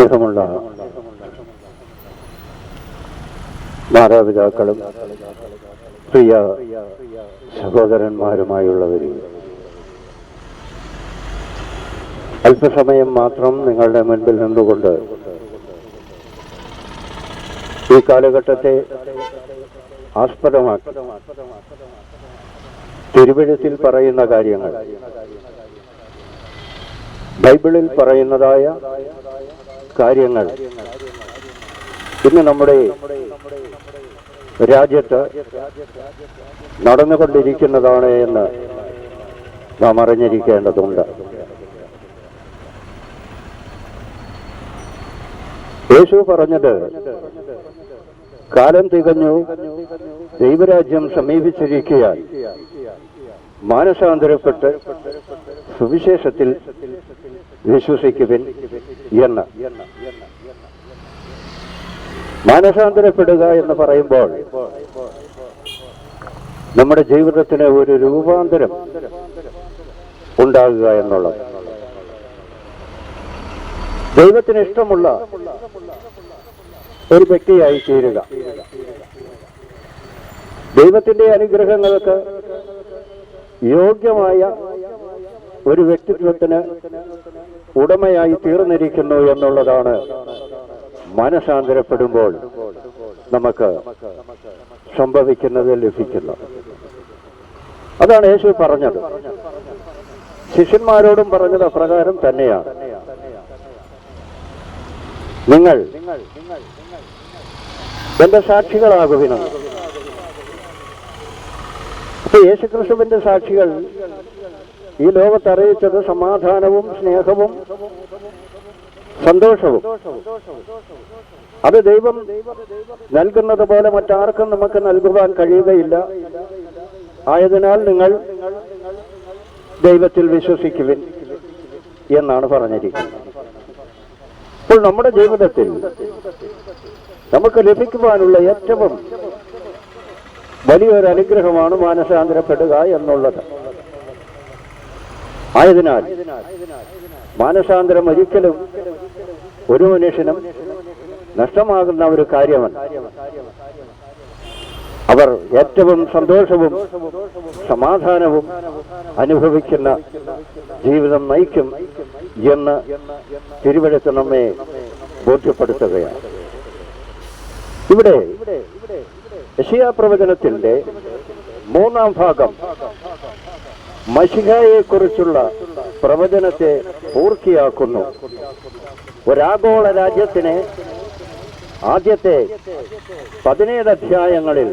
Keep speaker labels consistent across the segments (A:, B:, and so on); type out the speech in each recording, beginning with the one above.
A: സ്നേഹമുള്ള മാതാപിതാക്കളും പ്രിയ സഹോദരന്മാരുമായുള്ളവരും, അല്പസമയം മാത്രം നിങ്ങളുടെ മുൻപിൽ നിന്നുകൊണ്ട് ഈ കാലഘട്ടത്തെ ആസ്പദമാക്കി തിരുവെഴുത്തിൽ പറയുന്ന കാര്യങ്ങൾ, ബൈബിളിൽ പറയുന്നതായ കാര്യങ്ങൾ ഇന്ന് നമ്മുടെ രാജ്യത്ത് നടന്നുകൊണ്ടിരിക്കുന്നതാണ് എന്ന് നാം അറിഞ്ഞിരിക്കേണ്ടതുണ്ട്. യേശു പറഞ്ഞത്, കാലം തികഞ്ഞു, ദൈവരാജ്യം സമീപിച്ചിരിക്കുകയാൽ മാനസാന്തരപ്പെട്ട് സുവിശേഷത്തിൽ വിശ്വസിക്കുവിൻ എന്ന്. മാനസാന്തരപ്പെടുക എന്ന് പറയുമ്പോൾ നമ്മുടെ ജീവിതത്തിന് ഒരു രൂപാന്തരം ഉണ്ടാകുക എന്നുള്ളത്. ദൈവത്തിന് ഇഷ്ടമുള്ള ഒരു വ്യക്തിയായി തീരുക, ദൈവത്തിന്റെ അനുഗ്രഹങ്ങൾക്ക് യോഗ്യമായ ഒരു വ്യക്തിത്വത്തിന് ഉടമയായി തീർന്നിരിക്കുന്നു എന്നുള്ളതാണ് മാനസാന്തരപ്പെടുമ്പോൾ നമുക്ക് സംഭവിക്കുന്നത്, ലഭിക്കുന്നത്. അതാണ് യേശു പറഞ്ഞത്. ശിഷ്യന്മാരോടും പറഞ്ഞത് അപ്രകാരം തന്നെയാണ്. നിങ്ങൾ എന്റെ സാക്ഷികളാകുവിനെന്ന്. അപ്പൊ യേശുക്രിസ്തുവിന്റെ സാക്ഷികൾ ഈ ലോകത്തറിയിച്ചത് സമാധാനവും സ്നേഹവും സന്തോഷവും. അത് ദൈവം നൽകുന്നത് പോലെ മറ്റാർക്കും നമുക്ക് നൽകുവാൻ കഴിയുകയില്ല. ആയതിനാൽ നിങ്ങൾ ദൈവത്തിൽ വിശ്വസിക്കുവിൻ എന്നാണ് പറഞ്ഞിരിക്കുന്നത്. അപ്പോൾ നമ്മുടെ ജീവിതത്തിൽ നമുക്ക് ലഭിക്കുവാനുള്ള ഏറ്റവും വലിയൊരു അനുഗ്രഹമാണ് മാനസാന്തരപ്പെടുക എന്നുള്ളത്. ആയതിനാൽ മാനസാന്തരം ഒരിക്കലും ഒരു മനുഷ്യനും നഷ്ടമാകുന്ന ഒരു കാര്യമല്ല. അവർ ഏറ്റവും സന്തോഷവും സമാധാനവും അനുഭവിക്കുന്ന ജീവിതം നയിക്കും എന്ന് തിരുവെഴുത്ത് നമ്മെ ബോധ്യപ്പെടുത്തുകയാണ്. ഇവിടെ യെശയ്യാ പ്രവചനത്തിന്റെ 3-ാം ഭാഗം മശിഹായെക്കുറിച്ചുള്ള പ്രവചനത്തെ പൂർത്തിയാക്കുന്നു. ഒരാഗോള രാജ്യത്തിനെ ആദ്യത്തെ 17 അധ്യായങ്ങളിൽ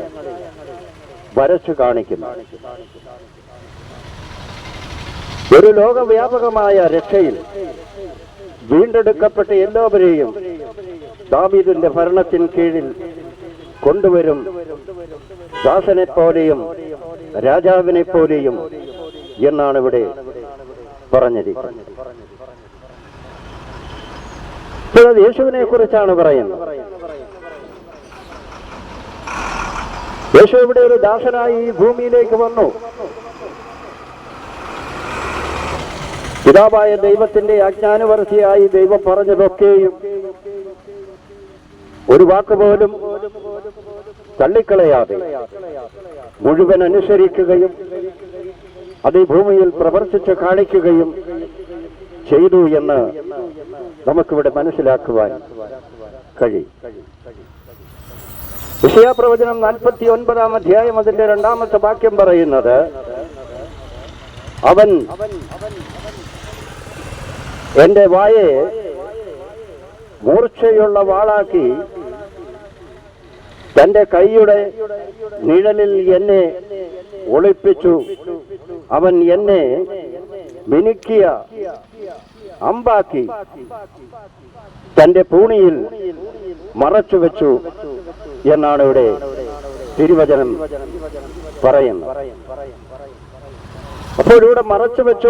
A: വരച്ചു കാണിക്കുന്നു. ഒരു ലോകവ്യാപകമായ രക്ഷയിൽ വീണ്ടെടുക്കപ്പെട്ട എല്ലാവരെയും ദാവീദിന്റെ ഭരണത്തിന് കീഴിൽ കൊണ്ടുവരും, ദാസനെ പോലെയും രാജാവിനെ പോലെയും എന്നാണ് ഇവിടെ പറഞ്ഞിരിക്കുന്നത്. യേശുവിനെ കുറിച്ചാണ് പറയുന്നത്. യേശു ഇവിടെ ഒരു ദാസനായി ഈ ഭൂമിയിലേക്ക് വന്നു. പിതാവായ ദൈവത്തിന്റെ ആജ്ഞാനുവർത്തിയായി ദൈവം പറഞ്ഞതൊക്കെയും ഒരു വാക്കുപോലും തള്ളിക്കളയാതെ മുഴുവൻ അനുസരിക്കുകയും അത് ഈ ഭൂമിയിൽ പ്രവർത്തിച്ച് കാണിക്കുകയും ചെയ്തു എന്ന് നമുക്കിവിടെ മനസ്സിലാക്കുവാൻ കഴിയും. യെശയ്യാ പ്രവചനം 49-ാം അധ്യായം അതിന്റെ 2-ാമത്തെ വാക്യം പറയുന്നത്, അവൻ എന്റെ വായെ മൂർച്ചയുള്ള വാളാക്കി തന്റെ കൈയുടെ നിഴലിൽ എന്നെ ഒളിപ്പിച്ചു. അവൻ എന്നെ മിനുക്കിയ അമ്പാക്കി തന്റെ പൂണിയിൽ മറച്ചുവെച്ചു എന്നാണ് ഇവിടെ തിരുവചനം പറയുന്നത്. അപ്പോൾ ഇവിടെ മറച്ചുവെച്ചു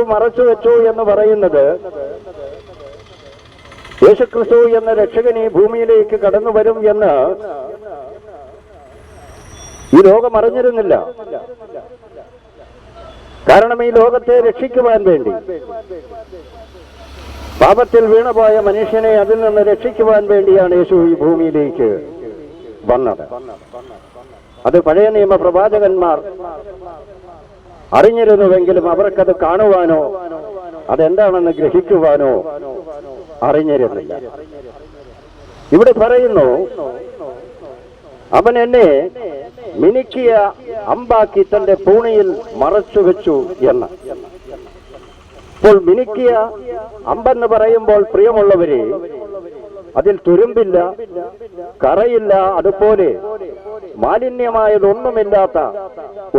A: എന്ന് പറയുന്നത് യേശുക്രിസ്തു എന്ന രക്ഷകൻ ഈ ഭൂമിയിലേക്ക് കടന്നു വരും എന്ന് ഈ ലോകം അറിഞ്ഞിരുന്നില്ല. കാരണം ഈ ലോകത്തെ രക്ഷിക്കുവാൻ വേണ്ടി പാപത്തിൽ വീണുപോയ മനുഷ്യനെ അതിൽ നിന്ന് രക്ഷിക്കുവാൻ വേണ്ടിയാണ് യേശു ഈ ഭൂമിയിലേക്ക് വന്നത്. അത് പഴയ നിയമ പ്രവാചകന്മാർ അറിഞ്ഞിരുന്നുവെങ്കിലും അവർക്കത് കാണുവാനോ അതെന്താണെന്ന് ഗ്രഹിക്കുവാനോ അറിഞ്ഞിരുന്നില്ല. ഇവിടെ പറയുന്നു, അവൻ എന്നെ മിനുക്കിയ അമ്പാക്കി തന്റെ പൂണിയിൽ മറച്ചു വെച്ചു എന്ന്. ഇപ്പോൾ മിനുക്കിയ അമ്പെന്ന് പറയുമ്പോൾ പ്രിയമുള്ളവരെ, അതിൽ തുരുമ്പില്ല, കറയില്ല, അതുപോലെ മാലിന്യമായതൊന്നുമില്ലാത്ത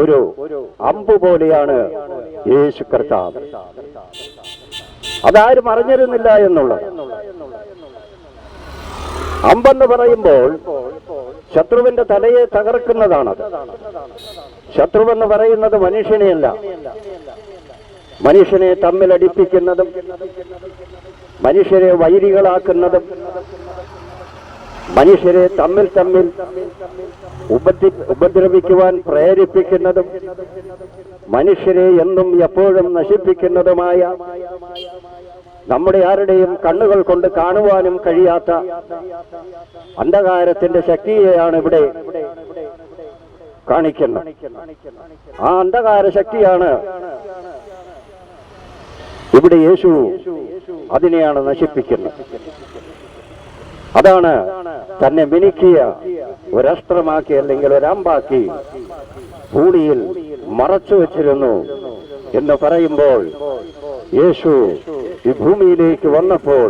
A: ഒരു അമ്പ് പോലെയാണ് യേശു കർത്താവ്. അതാരും അറിഞ്ഞിരുന്നില്ല എന്നുള്ളത്. അമ്പെന്ന് പറയുമ്പോൾ ശത്രുവിന്റെ തലയെ തകർക്കുന്നതാണത്. ശത്രുവെന്ന് പറയുന്നത് മനുഷ്യനെയല്ല, മനുഷ്യനെ തമ്മിലടിപ്പിക്കുന്നതും മനുഷ്യരെ വൈരികളാക്കുന്നതും മനുഷ്യരെ തമ്മിൽ ഉപദ്രവിക്കുവാൻ പ്രേരിപ്പിക്കുന്നതും മനുഷ്യരെ എന്നും എപ്പോഴും നശിപ്പിക്കുന്നതുമായ, നമ്മുടെ ആരുടെയും കണ്ണുകൾ കൊണ്ട് കാണുവാനും കഴിയാത്ത അന്ധകാരത്തിന്റെ ശക്തിയെയാണ് ഇവിടെ കാണിക്കുന്നത്. ആ അന്ധകാര ശക്തിയാണ് ഇവിടെ യേശു അതിനെയാണ് നശിപ്പിക്കുന്നത്. അതാണ് തന്നെ മിനുക്കിയ ഒരസ്ത്രമാക്കി അല്ലെങ്കിൽ ഒരമ്പാക്കി ഭൂമിയിൽ മറച്ചു വച്ചിരുന്നു എന്ന് പറയുമ്പോൾ, യേശു ഈ ഭൂമിയിലേക്ക് വന്നപ്പോൾ,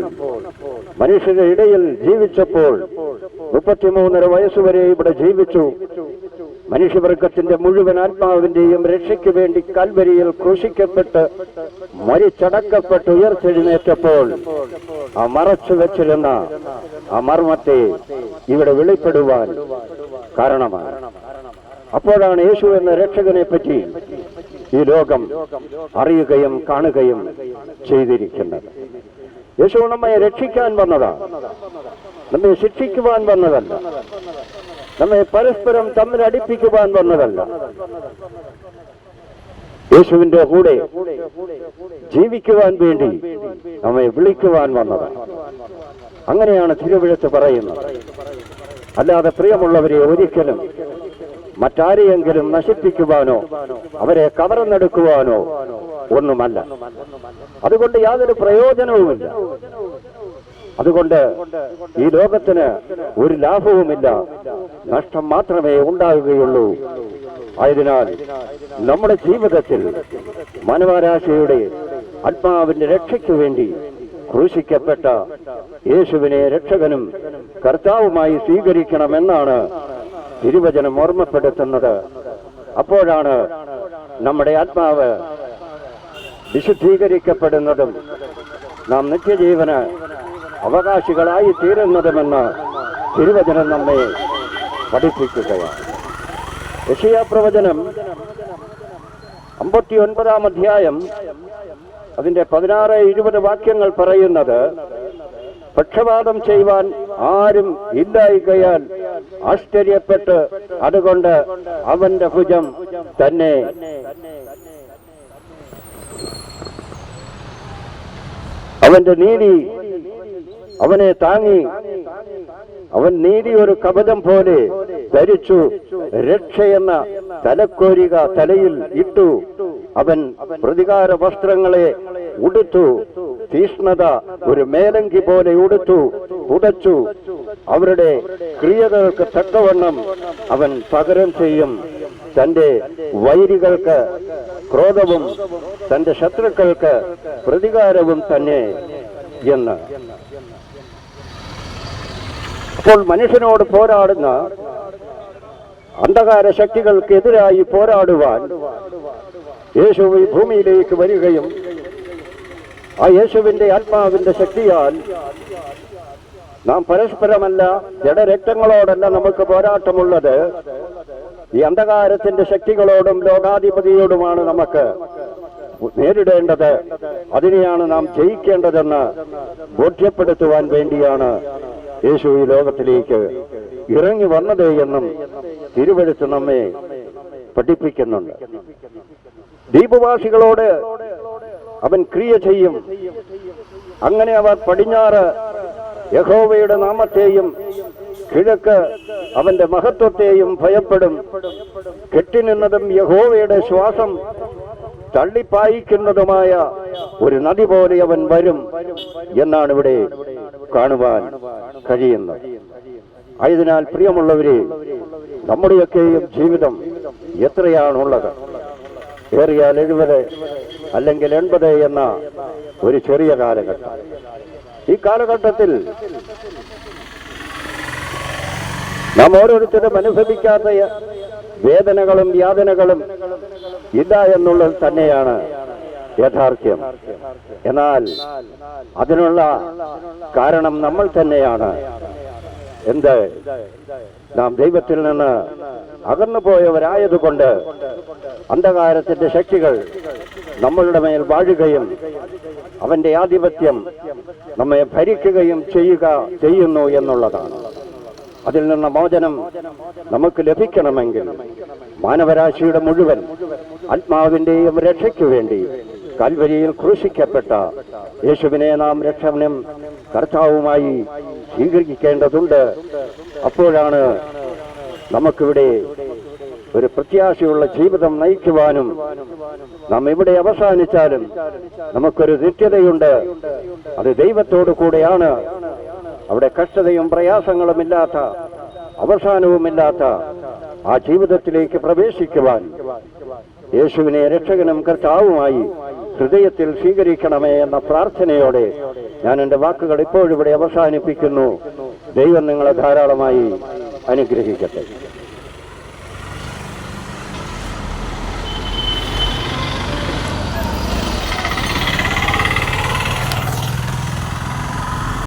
A: മനുഷ്യരുടെ ഇടയിൽ ജീവിച്ചപ്പോൾ, 33.5 വയസ്സുവരെ ഇവിടെ ജീവിച്ചു. മനുഷ്യവർഗത്തിന്റെ മുഴുവൻ ആത്മാവിന്റെയും രക്ഷയ്ക്ക് വേണ്ടി കൽവരിയിൽ ക്രൂശിക്കപ്പെട്ട് മരിച്ചടക്കപ്പെട്ട് ഉയർത്തെഴുന്നേറ്റപ്പോൾ ആ മറച്ചു വെച്ചിരുന്ന ആ മർമ്മത്തെ ഇവിടെ വെളിപ്പെടുവാൻ കാരണമാണ്. അപ്പോഴാണ് യേശു എന്ന രക്ഷകനെ പറ്റി ഈ ലോകം അറിയുകയും കാണുകയും ചെയ്തിരിക്കുന്നത്. യേശു നമ്മെ രക്ഷിക്കാൻ വന്നതാണ്, നമ്മെ ശിക്ഷിക്കുവാൻ വന്നതല്ല, നമ്മെ പരസ്പരം തമ്മിൽ അടിപ്പിക്കുവാൻ വന്നതല്ല. യേശുവിന്റെ കൂടെ ജീവിക്കുവാൻ വേണ്ടി നമ്മെ വിളിക്കുവാൻ വന്നതാണ്. അങ്ങനെയാണ് തിരുവെഴുത്ത് പറയുന്നത്. അല്ലാതെ പ്രിയമുള്ളവരെ ഒരിക്കലും മറ്റാരെയെങ്കിലും നശിപ്പിക്കുവാനോ അവരെ കവർന്നെടുക്കുവാനോ ഒന്നുമല്ല. അതുകൊണ്ട് യാതൊരു പ്രയോജനവുമില്ല. അതുകൊണ്ട് ഈ ലോകത്തിന് ഒരു ലാഭവുമില്ല, നഷ്ടം മാത്രമേ ഉണ്ടാകുകയുള്ളൂ. ആയതിനാൽ നമ്മുടെ ജീവിതത്തിൽ മാനവരാശിയുടെ ആത്മാവിന്റെ രക്ഷയ്ക്ക് വേണ്ടി ക്രൂശിക്കപ്പെട്ട യേശുവിനെ രക്ഷകനും കർത്താവുമായി സ്വീകരിക്കണമെന്നാണ് തിരുവചനം ഓർമ്മപ്പെടുത്തുന്നത്. അപ്പോഴാണ് നമ്മുടെ ആത്മാവ് വിശുദ്ധീകരിക്കപ്പെടുന്നതും നാം നിത്യജീവന് അവകാശികളായി തീരുന്നതുമെന്ന് തിരുവചനം നമ്മെ പഠിപ്പിക്കുകയാണ്. യെശയ്യാ പ്രവചനം 59-ാം അധ്യായം അതിന്റെ 16-20 വാക്യങ്ങൾ പറയുന്നത്, പക്ഷപാതം ചെയ്യുവാൻ ആരും ഇല്ലായികയാൽ ആശ്ചര്യപ്പെട്ട് അതുകൊണ്ട് അവന്റെ ഭുജം തന്നെ അവന്റെ നീതി അവനെ താങ്ങി, അവൻ നീതി ഒരു കവചം പോലെ ധരിച്ചു, രക്ഷയെന്ന തലക്കോരിക തലയിൽ ഇട്ടു, അവൻ പ്രതികാര വസ്ത്രങ്ങളെ ഉടുത്തു, തീഷ്ണത ഒരു മേലങ്കി പോലെ ഉടച്ചു, അവരുടെ ക്രിയകൾക്ക് തക്കവണ്ണം അവൻ പകരം ചെയ്യും, തന്റെ വൈരികൾക്ക് ക്രോധവും തന്റെ ശത്രുക്കൾക്ക് പ്രതികാരവും തന്നെ എന്ന്. അപ്പോൾ മനുഷ്യനോട് പോരാടുന്ന അന്ധകാര ശക്തികൾക്കെതിരായി പോരാടുവാൻ യേശു ഈ ഭൂമിയിലേക്ക് വരികയും ആ യേശുവിന്റെ ആത്മാവിന്റെ ശക്തിയാൽ നാം പരസ്പരമല്ല ജഡരക്തങ്ങളോടല്ല നമുക്ക് പോരാട്ടമുള്ളത്, ഈ അന്ധകാരത്തിന്റെ ശക്തികളോടും ലോകാധിപതിയോടുമാണ് നമുക്ക് നേരിടേണ്ടത്. അതിനെയാണ് നാം ജയിക്കേണ്ടതെന്ന് ബോധ്യപ്പെടുത്തുവാൻ വേണ്ടിയാണ് യേശു ഈ ലോകത്തിലേക്ക് ഇറങ്ങി വന്നത് എന്നും തിരുവെഴുത്ത് നമ്മെ പഠിപ്പിക്കുന്നുണ്ട്. ദ്വീപവാസികളോട് അവൻ ക്രിയ ചെയ്യും, അങ്ങനെ അവർ പടിഞ്ഞാറ് യഹോവയുടെ നാമത്തെയും കിഴക്ക് അവന്റെ മഹത്വത്തെയും ഭയപ്പെടും. കെട്ടിനിന്നതും യഹോവയുടെ ശ്വാസം തള്ളിപ്പായിക്കുന്നതുമായ ഒരു നദി പോലെ അവൻ വരും എന്നാണ് ഇവിടെ കാണുവാൻ കഴിയുന്നത്. ആയതിനാൽ പ്രിയമുള്ളവരെ, നമ്മുടെയൊക്കെയും ജീവിതം എത്രയാണുള്ളത്? ഏറിയാൽ 70 അല്ലെങ്കിൽ 80 എന്ന ഒരു ചെറിയ കാലഘട്ടം. ഈ കാലഘട്ടത്തിൽ നാം ഓരോരുത്തരും അനുഭവിക്കാത്ത വേദനകളും യാതനകളും ഇല്ല എന്നുള്ളത് തന്നെയാണ് യാഥാർത്ഥ്യം. എന്നാൽ അതിനുള്ള കാരണം നമ്മൾ തന്നെയാണ്. എന്ത്? നാം ദൈവത്തിൽ നിന്ന് അകന്നു പോയവരായതുകൊണ്ട് അന്ധകാരത്തിന്റെ ശക്തികൾ നമ്മളുടെ മേൽ വാഴുകയും അവന്റെ ആധിപത്യം നമ്മെ ഭരിക്കുകയും ചെയ്യുന്നു എന്നുള്ളതാണ്. അതിൽ നിന്ന് മോചനം നമുക്ക് ലഭിക്കണമെങ്കിൽ മാനവരാശിയുടെ മുഴുവൻ ആത്മാവിന്റെയും രക്ഷയ്ക്കു വേണ്ടി കാൽവരിയിൽ ക്രൂശിക്കപ്പെട്ട യേശുവിനെ നാം രക്ഷകനും കർത്താവുമായി സ്വീകരിക്കേണ്ടതുണ്ട്. അപ്പോഴാണ് നമുക്കിവിടെ ഒരു പ്രത്യാശയുള്ള ജീവിതം നയിക്കുവാനും നാം ഇവിടെ അവസാനിച്ചാലും നമുക്കൊരു നിത്യതയുണ്ട്. അത് ദൈവത്തോടു കൂടെയാണ്. അവിടെ കഷ്ടതയും പ്രയാസങ്ങളുമില്ലാത്ത, അവസാനവുമില്ലാത്ത ആ ജീവിതത്തിലേക്ക് പ്രവേശിക്കുവാൻ യേശുവിനെ രക്ഷകനും കർത്താവുമായി ഹൃദയത്തിൽ സ്വീകരിക്കണമേ എന്ന പ്രാർത്ഥനയോടെ ഞാൻ എൻ്റെ വാക്കുകൾ ഇപ്പോഴിവിടെ അവസാനിപ്പിക്കുന്നു. ദൈവം നിങ്ങളെ ധാരാളമായി അനുഗ്രഹിക്കട്ടെ.